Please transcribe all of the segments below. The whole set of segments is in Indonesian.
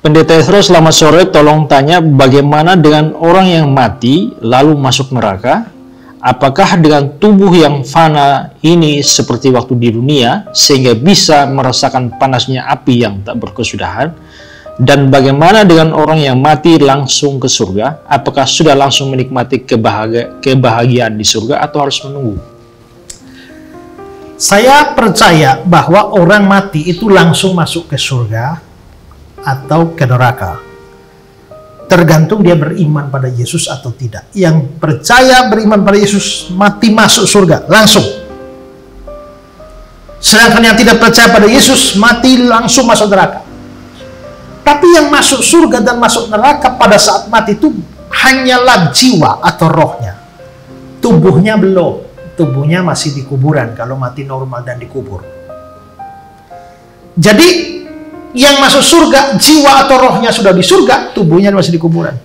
Pendeta Ezra, selamat sore. Tolong tanya, bagaimana dengan orang yang mati lalu masuk neraka? Apakah dengan tubuh yang fana ini seperti waktu di dunia, sehingga bisa merasakan panasnya api yang tak berkesudahan? Dan bagaimana dengan orang yang mati langsung ke surga? Apakah sudah langsung menikmati kebahagiaan di surga atau harus menunggu? Saya percaya bahwa orang mati itu langsung masuk ke surga atau ke neraka, tergantung dia beriman pada Yesus atau tidak. Yang percaya beriman pada Yesus mati masuk surga langsung, sedangkan yang tidak percaya pada Yesus mati langsung masuk neraka. Tapi yang masuk surga dan masuk neraka pada saat mati itu hanyalah jiwa atau rohnya, tubuhnya belum, tubuhnya masih di kuburan kalau mati normal dan dikubur. Jadi yang masuk surga, jiwa atau rohnya sudah di surga, tubuhnya masih di kuburan.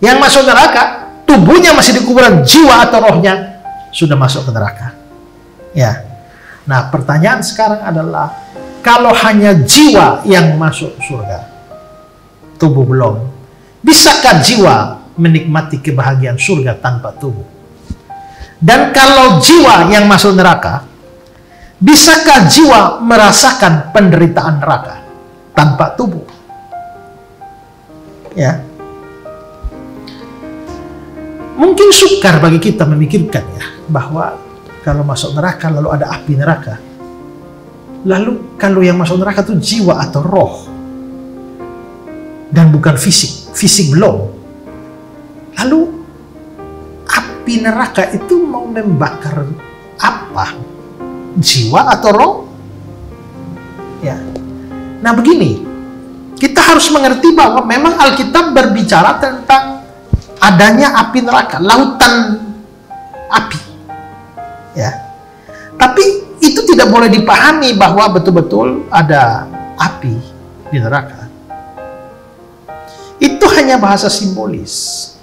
Yang masuk neraka, tubuhnya masih di kuburan, jiwa atau rohnya sudah masuk ke neraka. Ya. Nah, pertanyaan sekarang adalah, kalau hanya jiwa yang masuk surga, tubuh belum, bisakah jiwa menikmati kebahagiaan surga tanpa tubuh? Dan kalau jiwa yang masuk neraka, bisakah jiwa merasakan penderitaan neraka tanpa tubuh? Ya, mungkin sukar bagi kita memikirkan ya, bahwa kalau masuk neraka lalu ada api neraka. Lalu kalau yang masuk neraka itu jiwa atau roh dan bukan fisik, fisik belum. Lalu api neraka itu mau membakar apa? Jiwa atau roh? Ya. Nah begini, kita harus mengerti bahwa memang Alkitab berbicara tentang adanya api neraka, lautan api. Ya. Tapi itu tidak boleh dipahami bahwa betul-betul ada api di neraka. Itu hanya bahasa simbolis.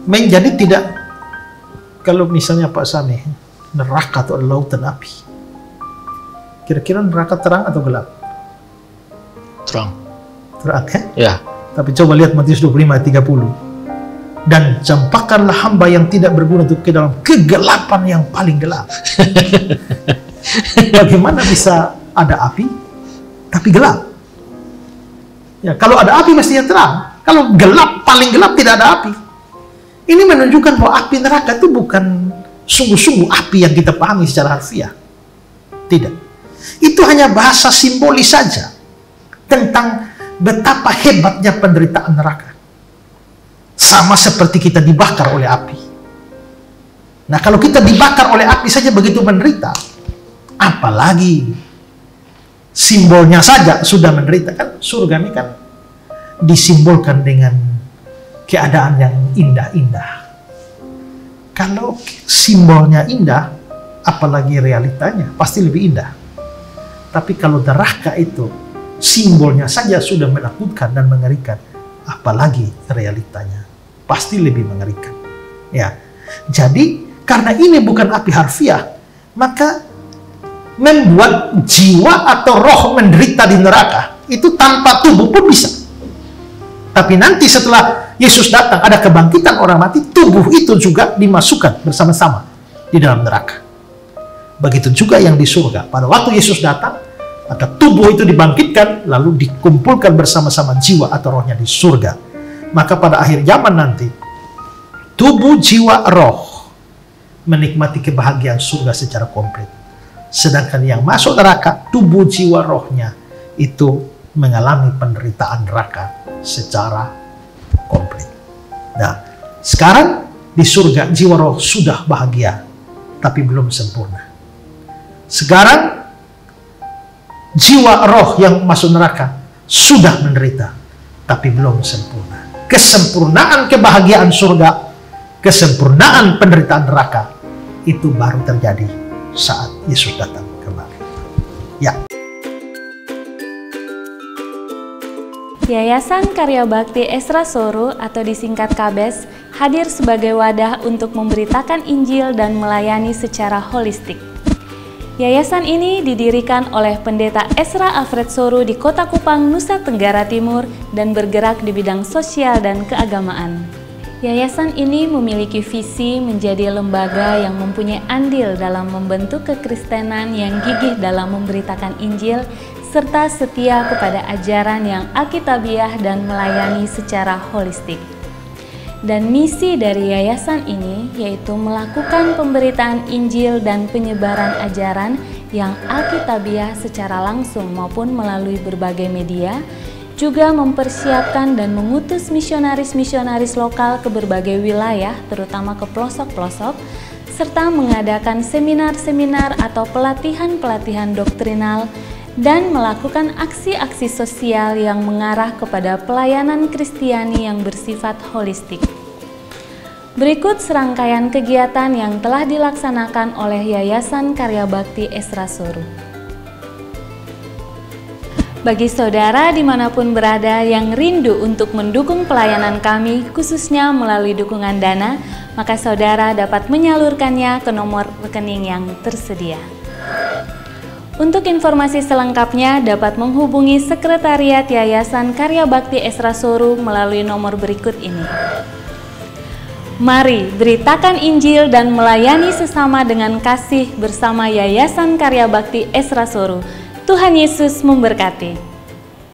Menjadi tidak, kalau misalnya Pak Sami, neraka atau lautan api, kira-kira neraka terang atau gelap? Terang. Terang kan? Ya. Tapi coba lihat Matius 25 ayat 30. Dan campakkanlah hamba yang tidak berguna itu ke dalam kegelapan yang paling gelap. Bagaimana bisa ada api tapi gelap? Ya, kalau ada api mestinya terang. Kalau gelap, paling gelap tidak ada api. Ini menunjukkan bahwa api neraka itu bukan sungguh-sungguh api yang kita pahami secara harfiah. Tidak. Itu hanya bahasa simbolis saja tentang betapa hebatnya penderitaan neraka. Sama seperti kita dibakar oleh api. Nah, kalau kita dibakar oleh api saja begitu menderita, apalagi simbolnya saja sudah menderita. Kan surga ini kan disimbolkan dengan keadaan yang indah-indah. Kalau simbolnya indah, apalagi realitanya pasti lebih indah. Tapi kalau neraka itu simbolnya saja sudah menakutkan dan mengerikan, apalagi realitanya pasti lebih mengerikan. Ya. Jadi karena ini bukan api harfiah, maka membuat jiwa atau roh menderita di neraka itu tanpa tubuh pun bisa. Tapi nanti setelah Yesus datang, ada kebangkitan orang mati, tubuh itu juga dimasukkan bersama-sama di dalam neraka. Begitu juga yang di surga. Pada waktu Yesus datang, maka tubuh itu dibangkitkan, lalu dikumpulkan bersama-sama jiwa atau rohnya di surga. Maka pada akhir zaman nanti, tubuh, jiwa, roh menikmati kebahagiaan surga secara komplit. Sedangkan yang masuk neraka, tubuh, jiwa, rohnya itu mengalami penderitaan neraka secara komplit. Nah, sekarang di surga jiwa roh sudah bahagia, tapi belum sempurna. Sekarang jiwa roh yang masuk neraka sudah menderita, tapi belum sempurna. Kesempurnaan kebahagiaan surga, kesempurnaan penderitaan neraka, itu baru terjadi saat Yesus datang kembali. Ya. Yayasan Karya Bakti Ezra Soru atau disingkat KABES hadir sebagai wadah untuk memberitakan Injil dan melayani secara holistik. Yayasan ini didirikan oleh Pendeta Ezra Alfred Soru di Kota Kupang, Nusa Tenggara Timur dan bergerak di bidang sosial dan keagamaan. Yayasan ini memiliki visi menjadi lembaga yang mempunyai andil dalam membentuk kekristenan yang gigih dalam memberitakan Injil serta setia kepada ajaran yang alkitabiah dan melayani secara holistik. Dan misi dari yayasan ini yaitu melakukan pemberitaan Injil dan penyebaran ajaran yang alkitabiah secara langsung maupun melalui berbagai media, juga mempersiapkan dan mengutus misionaris-misionaris lokal ke berbagai wilayah, terutama ke pelosok-pelosok, serta mengadakan seminar-seminar atau pelatihan-pelatihan doktrinal, dan melakukan aksi-aksi sosial yang mengarah kepada pelayanan Kristiani yang bersifat holistik. Berikut serangkaian kegiatan yang telah dilaksanakan oleh Yayasan Karya Bakti Ezra Soru. Bagi saudara dimanapun berada yang rindu untuk mendukung pelayanan kami, khususnya melalui dukungan dana, maka saudara dapat menyalurkannya ke nomor rekening yang tersedia. Untuk informasi selengkapnya dapat menghubungi Sekretariat Yayasan Karya Bakti Ezra Soru melalui nomor berikut ini. Mari beritakan Injil dan melayani sesama dengan kasih bersama Yayasan Karya Bakti Ezra Soru. Tuhan Yesus memberkati.